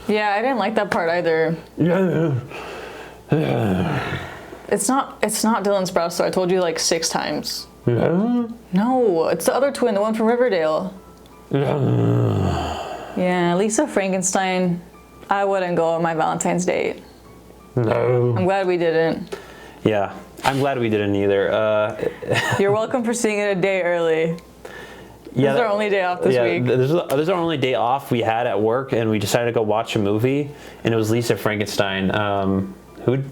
Yeah, I didn't like that part either. It's not Dylan Sprouse, so I told you like 6 times. No, it's the other twin, the one from Riverdale. Yeah, Lisa Frankenstein. I wouldn't go on my Valentine's date. No. I'm glad we didn't. Yeah, I'm glad we didn't either. You're welcome for seeing it a day early. This is our only day off this week. This is our only day off we had at work, and we decided to go watch a movie, and it was Lisa Frankenstein. Who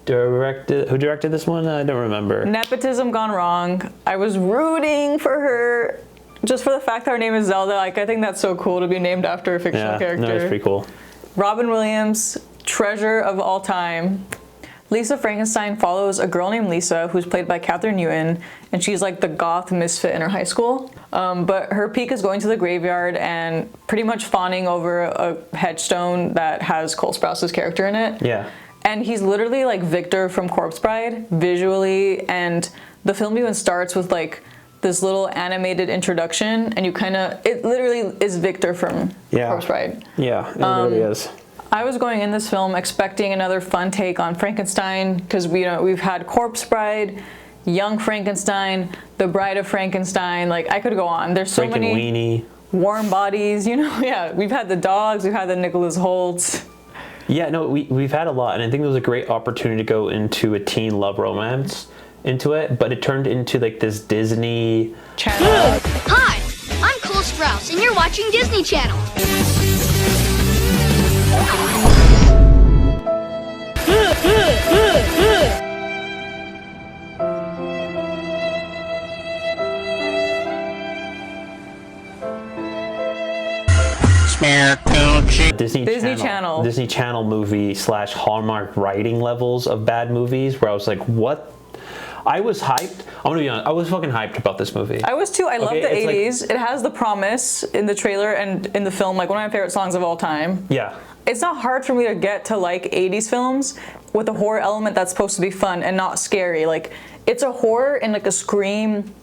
directed this one? I don't remember. Nepotism gone wrong. I was rooting for her just for the fact that her name is Zelda. Like, I think that's so cool to be named after a fictional character. No, it's pretty cool. Robin Williams, treasure of all time. Lisa Frankenstein follows a girl named Lisa who's played by Catherine Newton, and she's like the goth misfit in her high school. But her peak is going to the graveyard and pretty much fawning over a headstone that has Cole Sprouse's character in it. Yeah. And he's literally like Victor from Corpse Bride visually, and the film even starts with like this little animated introduction, and it literally is Victor from Corpse Bride. Yeah, it really is. I was going in this film expecting another fun take on Frankenstein, because we've had Corpse Bride, Young Frankenstein, The Bride of Frankenstein. Like, I could go on. There's so many Weenie. Warm bodies, Yeah, we've had the dogs, we've had the Nicholas Holtz. Yeah, no, we've had a lot, and I think it was a great opportunity to go into a teen love romance into it, but it turned into like this Disney Channel. Hi, I'm Cole Sprouse, and you're watching Disney Channel. Disney Channel movie / Hallmark writing levels of bad movies, where I was like, what? I was hyped. I'm gonna be honest, I was fucking hyped about this movie. I was too. I love the 80s. Like, it has The Promise in the trailer and in the film, like one of my favorite songs of all time. Yeah. It's not hard for me to get to like 80s films with a horror element that's supposed to be fun and not scary. Like, it's a horror in like a Scream,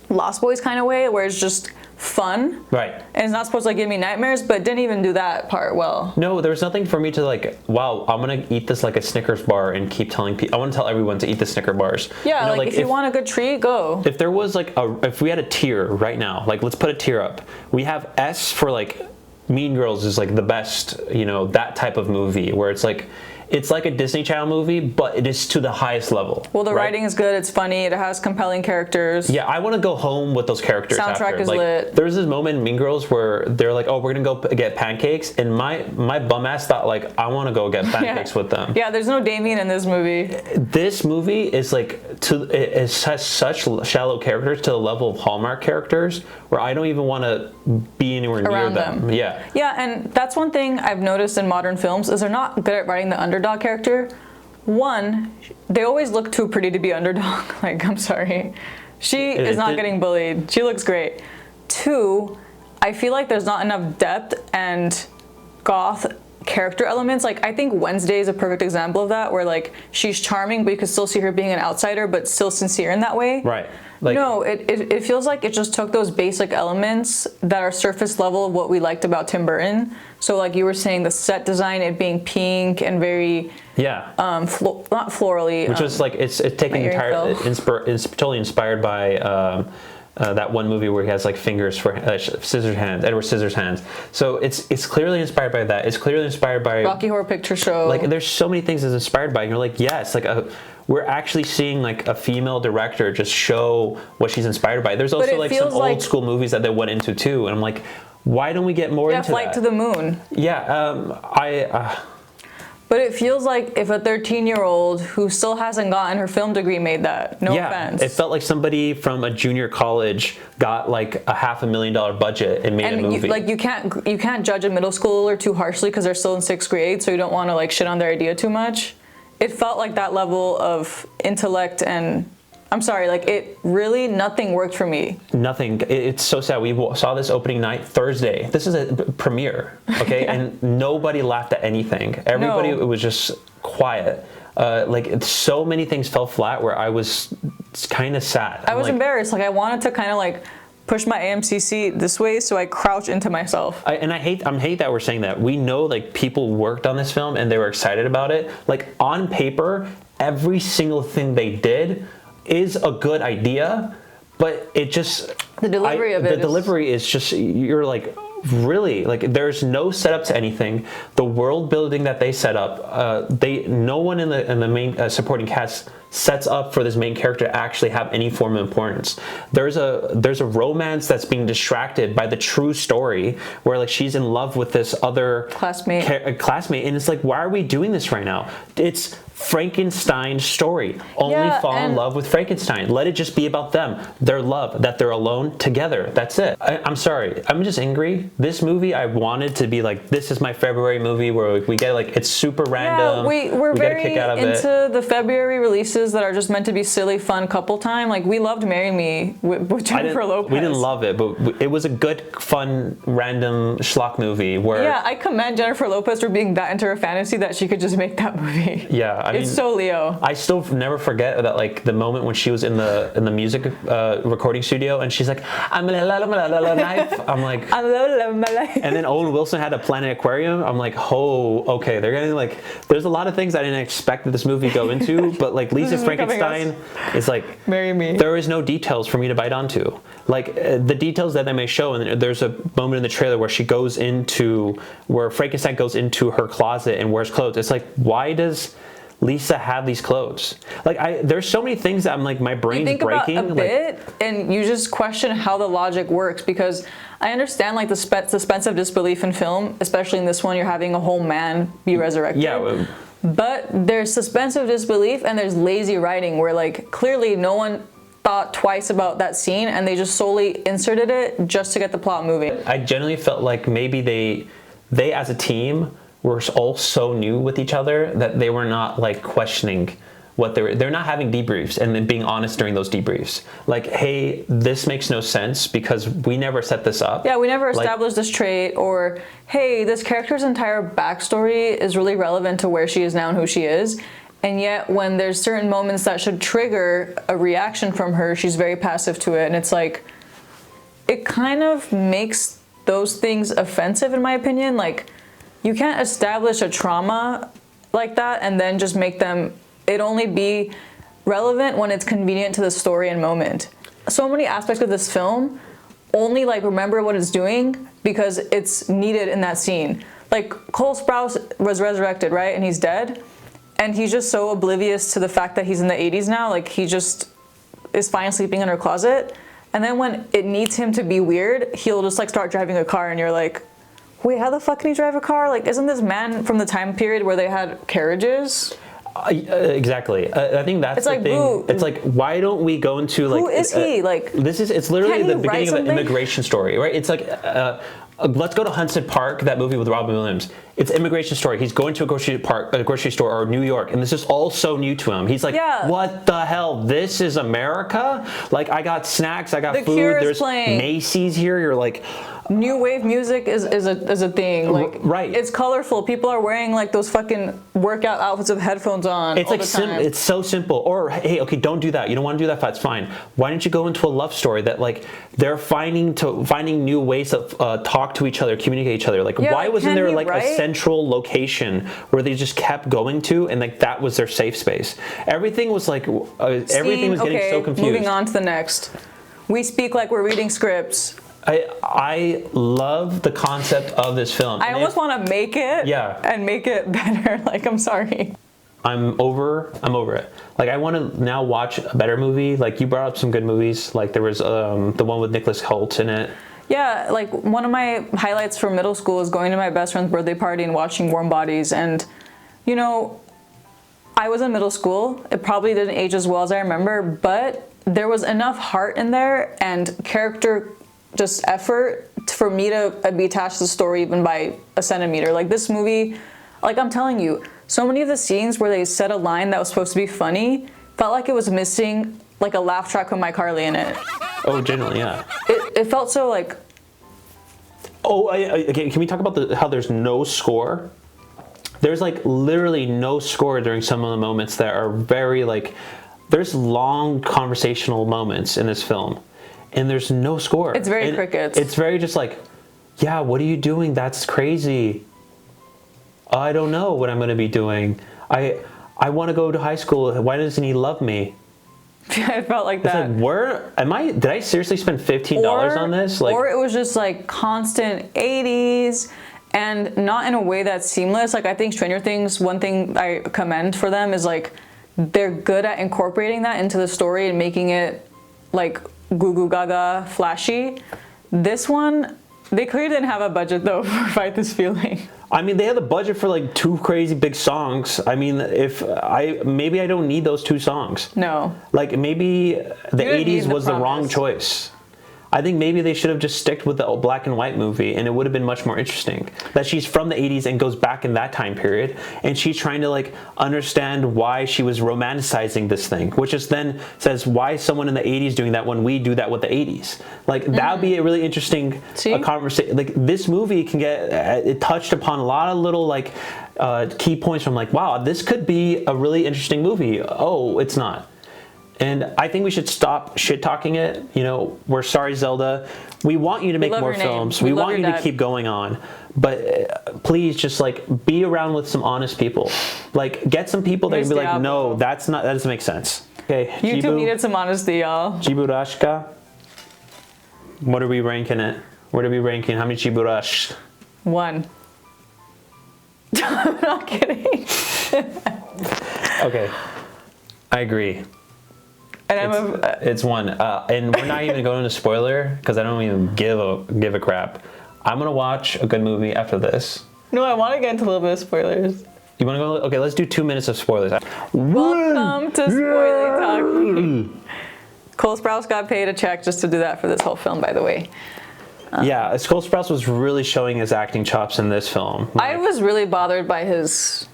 Lost Boys kind of way, where it's just fun. Right. And it's not supposed to like give me nightmares, but didn't even do that part well. No, there was nothing for me to like, wow, I'm gonna eat this like a Snickers bar and keep telling people. I want to tell everyone to eat the Snicker bars. Yeah, like if you want a good treat, go. If there was like if we had a tier right now, like let's put a tier up. We have S for like Mean Girls is like the best, that type of movie where it's like a Disney Channel movie, but it is to the highest level. Well, the writing is good. It's funny. It has compelling characters. Yeah, I want to go home with those characters. Soundtrack is lit. There's this moment in Mean Girls where they're like, "Oh, we're gonna go get pancakes," and my bum ass thought like, "I want to go get pancakes with them." Yeah, there's no Damien in this movie. This movie is like it has such shallow characters to the level of Hallmark characters where I don't even want to be anywhere near them. Yeah. Yeah, and that's one thing I've noticed in modern films is they're not good at writing the underdog character. One, they always look too pretty to be underdog. Like, I'm sorry. She is not getting bullied. She looks great. Two, I feel like there's not enough depth and goth character elements. Like, I think Wednesday is a perfect example of that, where like she's charming, but you can still see her being an outsider, but still sincere in that way. Right. Like, no, it feels like it just took those basic elements that are surface level of what we liked about Tim Burton. So like you were saying, the set design, it being pink and very not florally, which was like it's taken entirely it's totally inspired by that one movie where he has like fingers for scissors hands, Edward Scissorhands. So it's clearly inspired by that. It's clearly inspired by Rocky Horror Picture Show. Like, there's so many things it's inspired by, and you're like, yes, like we're actually seeing like a female director just show what she's inspired by. There's also like some old school movies that they went into too, and I'm like, why don't we get more into Flight to the Moon. Yeah, But it feels like if a 13-year-old who still hasn't gotten her film degree made that. No offense. It felt like somebody from a junior college got like a $500,000 budget and made a movie. You can't judge a middle schooler too harshly because they're still in 6th grade, so you don't want to like shit on their idea too much. It felt like that level of intellect, and I'm sorry, like it really, nothing worked for me. Nothing. It's so sad. We saw this opening night Thursday. This is a premiere, okay? Yeah. And nobody laughed at anything. Everybody it was just quiet. Like so many things fell flat where I was kind of sad. I was embarrassed. Like I wanted to kind of like push my AMC seat this way, so I crouch into myself. I hate that we're saying that. We know like people worked on this film and they were excited about it. Like on paper, every single thing they did is a good idea, but it just The delivery of it. The delivery is just, you're like, really, like there's no setup to anything. The world building that they set up, no one in the main supporting cast sets up for this main character to actually have any form of importance. There's a romance that's being distracted by the true story, where like she's in love with this other classmate, and it's like, why are we doing this right now? It's Frankenstein's story. Only fall in love with Frankenstein. Let it just be about them, their love, that they're alone together. That's it. I'm sorry. I'm just angry. This movie, I wanted to be like, this is my February movie where we get like, it's super random. Yeah, we're we very get a kick out of into the February releases that are just meant to be silly, fun couple time. Like we loved "Marry Me" with Jennifer Lopez. We didn't love it, but it was a good, fun, random schlock movie where. Yeah, I commend Jennifer Lopez for being that into her fantasy that she could just make that movie. Yeah, I mean, it's so Leo. I still never forget that, like the moment when she was in the music recording studio and she's like, I'm a knife. I'm like, I love my life. And then Owen Wilson had a Planet Aquarium. I'm like, oh, okay, they're getting like, there's a lot of things I didn't expect that this movie go into, but like Lisa Frankenstein is like, Marry Me. There is no details for me to bite onto. Like the details that they may show, and there's a moment in the trailer where where Frankenstein goes into her closet and wears clothes. It's like, why does Lisa have these clothes? Like there's so many things that I'm like, my brain's breaking. About a bit, and you just question how the logic works, because I understand like the suspense of disbelief in film, especially in this one, you're having a whole man be resurrected. Yeah. But there's suspense of disbelief and there's lazy writing where like clearly no one thought twice about that scene and they just solely inserted it just to get the plot moving. I genuinely felt like maybe they as a team were all so new with each other that they were not like questioning what they're not having debriefs and then being honest during those debriefs. Like, hey, this makes no sense because we never set this up. Yeah, we never established this trait, or hey, this character's entire backstory is really relevant to where she is now and who she is. And yet when there's certain moments that should trigger a reaction from her, she's very passive to it. And it's like, it kind of makes those things offensive in my opinion. Like, you can't establish a trauma like that and then just make it only be relevant when it's convenient to the story and moment. So many aspects of this film only like remember what it's doing because it's needed in that scene. Like Cole Sprouse was resurrected, right? And he's dead. And he's just so oblivious to the fact that he's in the 80s now. Like he just is fine sleeping in her closet. And then when it needs him to be weird, he'll just like start driving a car and you're like, wait, how the fuck can he drive a car? Like, isn't this man from the time period where they had carriages? Exactly. I think that's the thing. Boo. It's like, why don't we go into like... Who is he? Like, it's literally the beginning of an immigration story, right? It's like, let's go to Hudson Park, that movie with Robin Williams. It's an immigration story. He's going to a grocery store or New York, and this is all so new to him. He's like, what the hell? This is America? Like, I got snacks, I got food. There's playing. Macy's here. You're like... New wave music is a thing. Like, right. It's colorful. People are wearing like those fucking workout outfits with headphones on. It's all like the time. It's so simple. Or hey, okay, don't do that. You don't want to do that. That's fine. Why don't you go into a love story that like they're finding new ways to talk to each other, communicate each other. Like why wasn't there like a central location where they just kept going to and like that was their safe space? Everything was like everything was getting so confused. Moving on to the next. We speak like we're reading scripts. I love the concept of this film. I almost want to make it and make it better. Like, I'm sorry. I'm over it. Like, I want to now watch a better movie. Like, you brought up some good movies. Like, there was the one with Nicholas Hoult in it. Yeah, like, one of my highlights from middle school is going to my best friend's birthday party and watching Warm Bodies. And, you know, I was in middle school. It probably didn't age as well as I remember, but there was enough heart in there and character just effort for me to be attached to the story even by a centimeter. Like this movie, like I'm telling you, so many of the scenes where they said a line that was supposed to be funny felt like it was missing like a laugh track with Mike Harley in it. Oh, generally, yeah. It felt so like... Oh, again, can we talk about how there's no score? There's like literally no score during some of the moments that are very like... There's long conversational moments in this film. and there's no score. It's very and crickets. It's very just like, yeah, what are you doing? That's crazy. I don't know what I'm going to be doing. I want to go to high school. Why doesn't he love me? I felt like It's that. like, where am I? Did I seriously spend $15 on this? Like, or it was just like constant 80s and not in a way that's seamless. Like I think Stranger Things, one thing I commend for them is like they're good at incorporating that into the story and making it like goo goo gaga flashy. This one, they clearly didn't have a budget though for Fight This Feeling. I mean, they had the budget for like 2 crazy big songs. I mean, maybe I don't need those 2 songs. No. Like maybe the You didn't need 80s the was the wrong promise. choice. I think maybe they should have just sticked with the black and white movie, and it would have been much more interesting. That she's from the 80s and goes back in that time period, and she's trying to like understand why she was romanticizing this thing, which is then says why is someone in the 80s doing that when we do that with the 80s? Like that would be a really interesting conversation. Like this movie can get it touched upon a lot of little like key points from like, wow, this could be a really interesting movie. Oh, it's not. And I think we should stop shit talking it. You know, we're sorry, Zelda. We want you to make more films. We want you to keep going on. But please just like be around with some honest people. Like get some people that can be like, no, that doesn't make sense. Okay. YouTube needed some honesty, y'all. Jiburashka. What are we ranking it? What are we ranking? How many Jiburash? 1. I'm not kidding. Okay. I agree. And it's 1, and we're not even going into spoiler because I don't even give a crap. I'm gonna watch a good movie after this. No, I want to get into a little bit of spoilers. You want to go? Okay, let's do 2 minutes of spoilers. Welcome to Spoiler Talking. Cole Sprouse got paid a check just to do that for this whole film, by the way. Yeah, Cole Sprouse was really showing his acting chops in this film. I was really bothered by his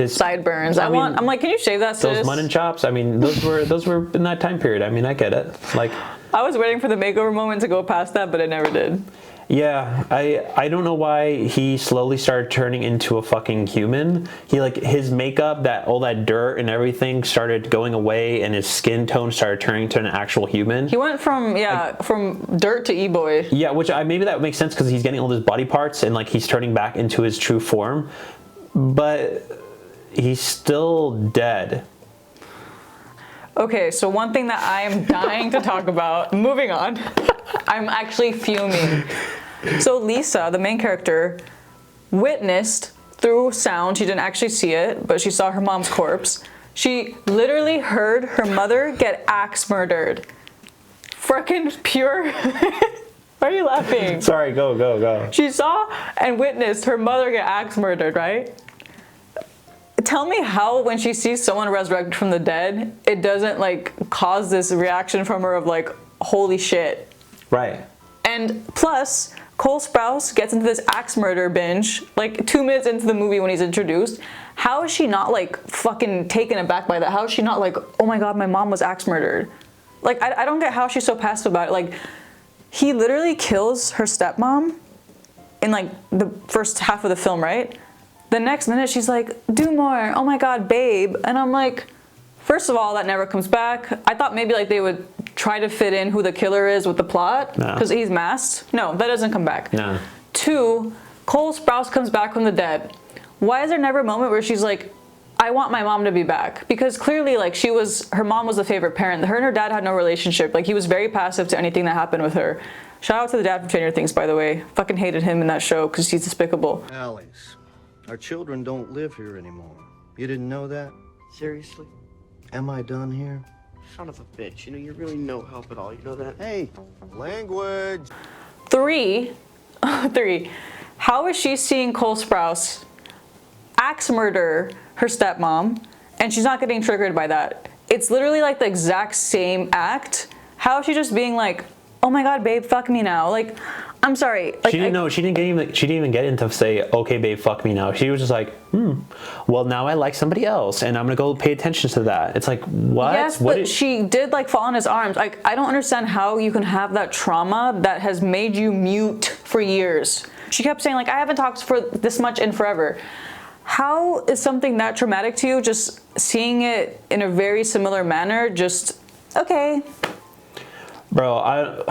sideburns. I'm like, can you shave that, sis? Those mutton chops. I mean, those were in that time period. I mean, I get it. Like, I was waiting for the makeover moment to go past that, but it never did. Yeah, I don't know why he slowly started turning into a fucking human. He like his makeup, all that dirt and everything started going away, and his skin tone started turning to an actual human. He went from from dirt to e-boy. Yeah, which maybe that makes sense because he's getting all his body parts and like he's turning back into his true form, but he's still dead. Okay, so one thing that I am dying to talk about, moving on, I'm actually fuming. So Lisa, the main character, witnessed through sound, she didn't actually see it, but she saw her mom's corpse. She literally heard her mother get axe murdered. Frickin' pure. Why are you laughing? Sorry, go. She saw and witnessed her mother get axe murdered, right? Tell me how when she sees someone resurrected from the dead, it doesn't like cause this reaction from her of like, holy shit. Right. And plus, Cole Sprouse gets into this axe murder binge like 2 minutes into the movie when he's introduced. How is she not like fucking taken aback by that? How is she not like, oh my god, my mom was axe murdered? Like, I don't get how she's so passive about it. Like, he literally kills her stepmom in like the first half of the film, right? The next minute she's like, do more, oh my god, babe. And I'm like, first of all, that never comes back. I thought maybe like they would try to fit in who the killer is with the plot because he's masked. No, that doesn't come back. No. 2, Cole Sprouse comes back from the dead. Why is there never a moment where she's like, I want my mom to be back? Because clearly like her mom was the favorite parent. Her and her dad had no relationship. Like he was very passive to anything that happened with her. Shout out to the dad from Stranger Things, by the way. Fucking hated him in that show because he's despicable. Alice, our children don't live here anymore. You didn't know that? Seriously? Am I done here? Son of a bitch. You know, you're really no help at all. You know that? Hey, language. 3, how is she seeing Cole Sprouse axe murder her stepmom and she's not getting triggered by that? It's literally like the exact same act. How is she just being like, oh my god, babe, fuck me now? Like, I'm sorry. Like, she didn't even get into say, okay, babe, fuck me now. She was just like, well, now I like somebody else, and I'm gonna go pay attention to that. It's like, what? Yes, but she did like fall in his arms. Like, I don't understand how you can have that trauma that has made you mute for years. She kept saying like, I haven't talked for this much in forever. How is something that traumatic to you, just seeing it in a very similar manner, just, okay. Bro,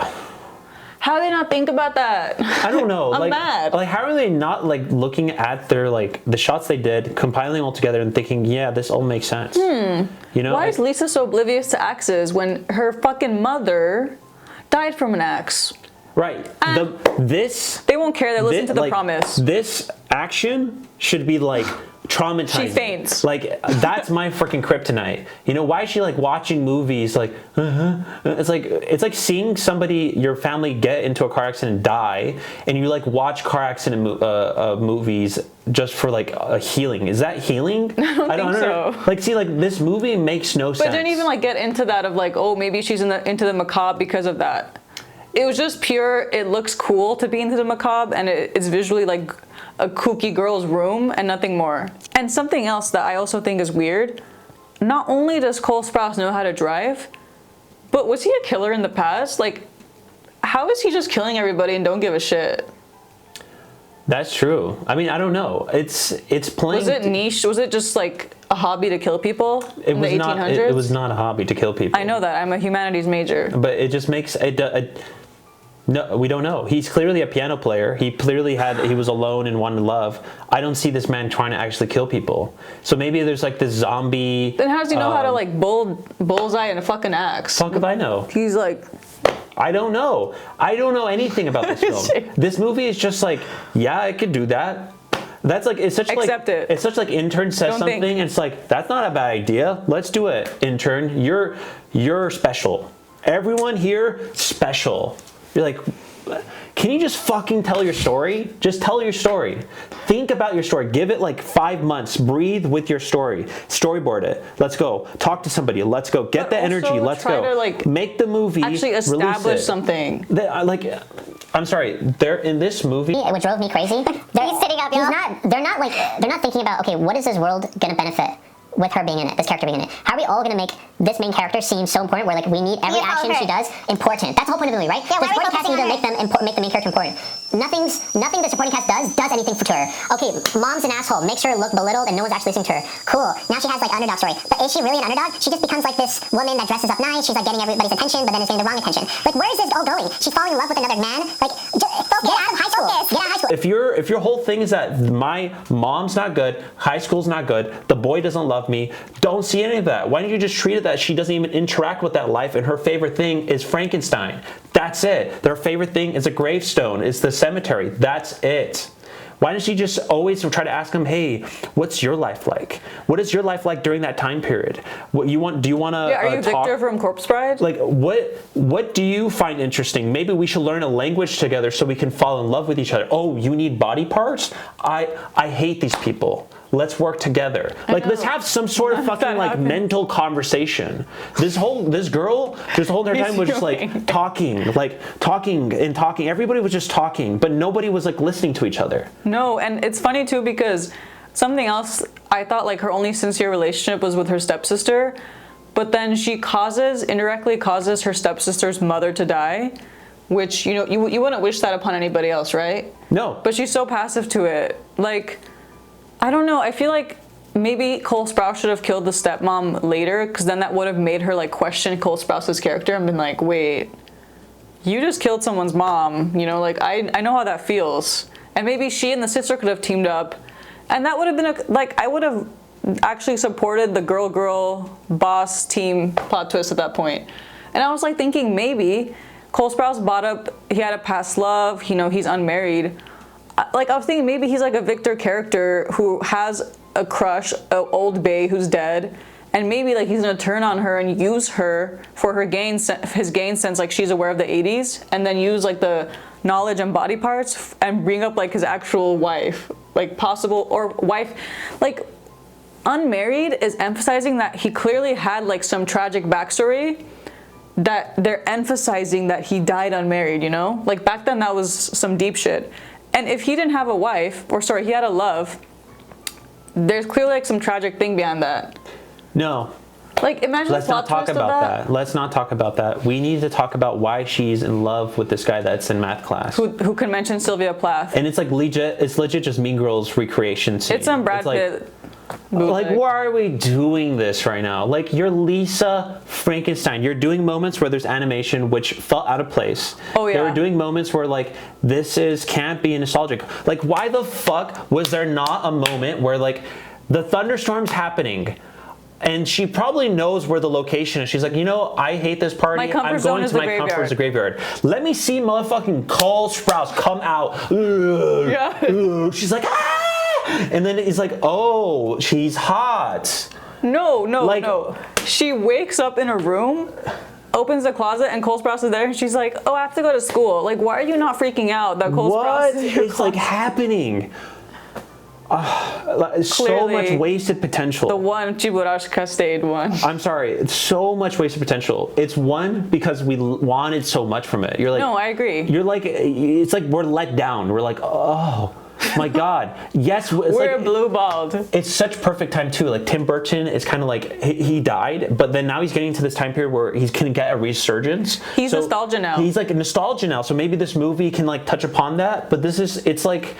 How do they not think about that? I don't know. I'm like, mad. Like, how are they not like looking at their like the shots they did, compiling all together, and thinking, yeah, this all makes sense. You know? Why is Lisa so oblivious to axes when her fucking mother died from an axe? Right. They won't care. They listen to the like, promise. This action should be like traumatizing. She faints. Like, that's my freaking kryptonite. You know, why is she like watching movies like it's like seeing somebody, your family, get into a car accident and die, and you like watch car accident movies just for like a healing. Is that healing? I don't know. So. Like, see, like this movie makes no sense. But didn't even like get into that of like, oh, maybe she's into the macabre because of that. It was just pure, it looks cool to be into the macabre, and it's visually like a kooky girl's room and nothing more. And something else that I also think is weird, not only does Cole Sprouse know how to drive, but was he a killer in the past? Like, how is he just killing everybody and don't give a shit? That's true. I mean, I don't know. It's playing. Was it niche? Was it just like a hobby to kill people in the 1800s? It was not a hobby to kill people. I know that. I'm a humanities major. But it just makes it. No, we don't know. He's clearly a piano player. He was alone and wanted love. I don't see this man trying to actually kill people. So maybe there's like this zombie. Then how does he know how to like bullseye and a fucking axe? Fuck if I know. He's like. I don't know. I don't know anything about this film. This movie is just like, yeah, I could do that. That's like, it's such Accept like it. It's such like intern says Don't something and it's like, that's not a bad idea. Let's do it, intern. You're special. Everyone here special. You're like, can you just fucking tell your story? Just tell your story. Think about your story. Give it like 5 months. Breathe with your story. Storyboard it. Let's go. Talk to somebody. Let's go. Get the energy. Let's go. To, like, make the movie. Actually establish something. I'm sorry. They're in this movie. What drove me crazy? He's sitting up. They're not thinking about, okay, what is this world gonna benefit with her being in it, this character being in it? How are we all gonna make this main character seem so important where like we need every action she does important? That's the whole point of the movie, right? Yeah, the supporting cast need to make the main character important. Nothing the supporting cast does anything to her. Okay, mom's an asshole, makes her look belittled and no one's actually listening to her. Cool, now she has like underdog story. But is she really an underdog? She just becomes like this woman that dresses up nice, she's like getting everybody's attention, but then is getting the wrong attention. Like, where is this all going? She's falling in love with another man? Like, get out of high school. Get out of high school. If your whole thing is that my mom's not good, high school's not good, the boy doesn't love me, don't see any of that. Why don't you just treat it that she doesn't even interact with that life and her favorite thing is Frankenstein? That's it. Their favorite thing is a gravestone. It's the cemetery. That's it. Why does she just always try to ask him, hey, what's your life like? What is your life like during that time period? What you want? Do you want to are you talk? Victor from Corpse Bride? Like, what do you find interesting? Maybe we should learn a language together so we can fall in love with each other. Oh, you need body parts? I hate these people. Let's work together. Like, let's have some sort of fucking like mental conversation. This girl, just the whole entire time was just like talking. Everybody was just talking, but nobody was like listening to each other. No, and it's funny too because something else, I thought like her only sincere relationship was with her stepsister, but then she indirectly causes her stepsister's mother to die, which, you know, you wouldn't wish that upon anybody else, right? No. But she's so passive to it. Like, I don't know. I feel like maybe Cole Sprouse should have killed the stepmom later, because then that would have made her like question Cole Sprouse's character and been like, wait, you just killed someone's mom. You know, like I know how that feels. And maybe she and the sister could have teamed up, and that would have been I would have actually supported the girl boss team plot twist at that point. And I was like thinking maybe Cole Sprouse brought up he had a past love. You know, he's unmarried. Like, I was thinking maybe he's like a Victor character who has a crush, an old bae who's dead, and maybe like he's gonna turn on her and use her for his gain sense, like she's aware of the 80s, and then use like the knowledge and body parts and bring up like his actual wife, like possible, or wife, like unmarried is emphasizing that he clearly had like some tragic backstory that they're emphasizing that he died unmarried, you know? Like back then that was some deep shit. And if he didn't have a wife, he had a love, there's clearly like some tragic thing behind that. No. Like, imagine Let's not talk about that. Let's not talk about that. We need to talk about why she's in love with this guy that's in math class. Who can mention Sylvia Plath. And it's like legit, it's legit just Mean Girls recreation scene. It's some Brad Pitt. Like, why are we doing this right now? Like, you're Lisa Frankenstein. You're doing moments where there's animation which felt out of place. Oh, yeah. They were doing moments where, like, this is campy and nostalgic. Like, why the fuck was there not a moment where, like, the thunderstorm's happening and she probably knows where the location is. She's like, you know, I hate this party. My comfort I'm zone going is to the my comfort graveyard. is the graveyard. Let me see motherfucking Cole Sprouse come out. Ugh, Yeah. ugh. She's like, ah! And then he's like, oh, she's hot. No. Like- She wakes up in a room, opens the closet, and Cole Sprouse is there, and she's like, oh, I have to go to school. Like, why are you not freaking out that Cole Sprouse What is in your is like closet? happening? So Clearly, much wasted potential. The one Chiburashka stayed one. I'm sorry, it's so much wasted potential. It's one because we wanted so much from it. You're like, No, I agree. You're like, it's like we're let down. We're like, oh my god, yes. It's We're like, blue balled. it's such perfect time too. Like Tim Burton is kind of like he died, but then now he's getting to this time period where he's gonna get a resurgence. He's nostalgia now. He's like a nostalgia now. So maybe this movie can like touch upon that. But this is it's like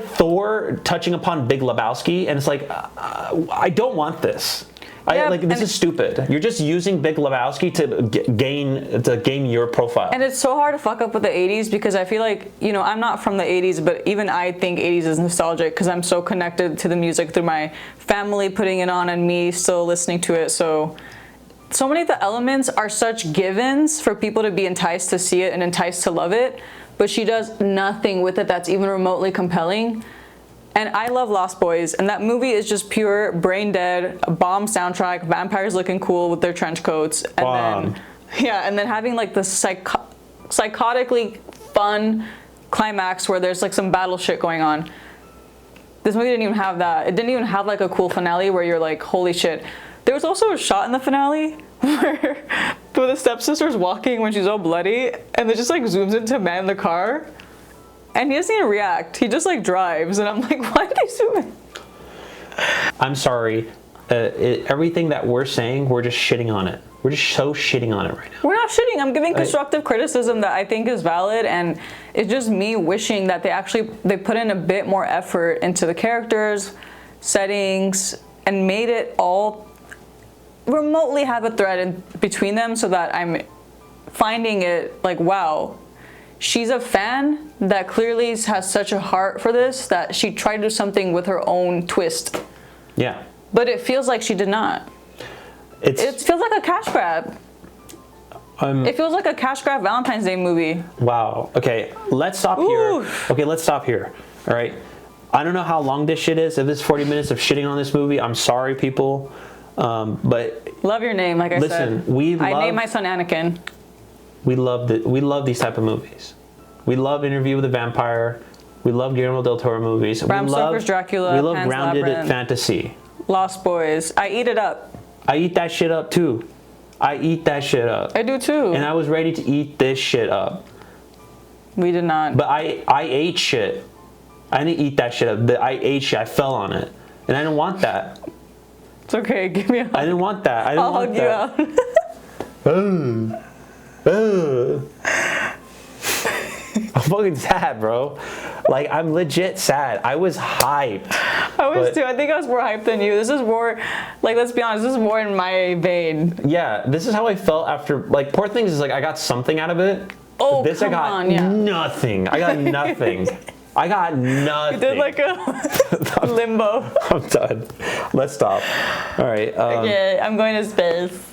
Thor touching upon Big Lebowski, and it's like I don't want this. Yeah, This is stupid. You're just using Big Lebowski to gain your profile. And it's so hard to fuck up with the 80s because I feel like, you know, I'm not from the 80s, but even I think 80s is nostalgic because I'm so connected to the music through my family putting it on and me still listening to it. So many of the elements are such givens for people to be enticed to see it and enticed to love it, but she does nothing with it that's even remotely compelling. And I love Lost Boys, and that movie is just pure brain dead, a bomb soundtrack, vampires looking cool with their trench coats, and then having like the psychotically fun climax where there's like some battle shit going on. This movie didn't even have that. It didn't even have like a cool finale where you're like, holy shit. There was also a shot in the finale where the stepsister's walking when she's all bloody, and it just like zooms into man in the car. And he doesn't even react. He just like drives, and I'm like, why did they zoom in? I'm sorry. Everything that we're saying, we're just shitting on it. We're just so shitting on it right now. We're not shitting. I'm giving constructive criticism that I think is valid, and it's just me wishing that they put in a bit more effort into the characters, settings, and made it all remotely have a thread in between them, so that I'm finding it like, wow. She's a fan that clearly has such a heart for this that she tried to do something with her own twist. Yeah. But it feels like she did not. It feels like a cash grab. It feels like a cash grab Valentine's Day movie. Wow. Okay, let's stop here. Okay, let's stop here. All right. I don't know how long this shit is. If it's 40 minutes of shitting on this movie, I'm sorry, people. But Love your name, like I said. I named my son Anakin. We love these type of movies. We love Interview with the Vampire. We love Guillermo del Toro movies. Bram Stoker's Dracula. We love Pan's grounded Labyrinth. fantasy. Lost Boys. I eat it up. I eat that shit up too. I eat that shit up. I do too. And I was ready to eat this shit up. We did not. But I ate shit. I didn't eat that shit up. I ate shit. I fell on it. And I didn't want that. It's okay. Give me a hug. I didn't want that. I didn't I'll want hug you that. out. I'm fucking sad, bro. Like, I'm legit sad. I was hyped. I was too. I think I was more hyped than you. This is more, like, let's be honest, this is more in my vein. Yeah, this is how I felt after, like, Poor Things is like, I got something out of it. Oh, this come I got on, yeah. nothing. I got nothing. I got nothing. You did like a limbo. I'm done. Let's stop. All right. Okay, I'm going to space.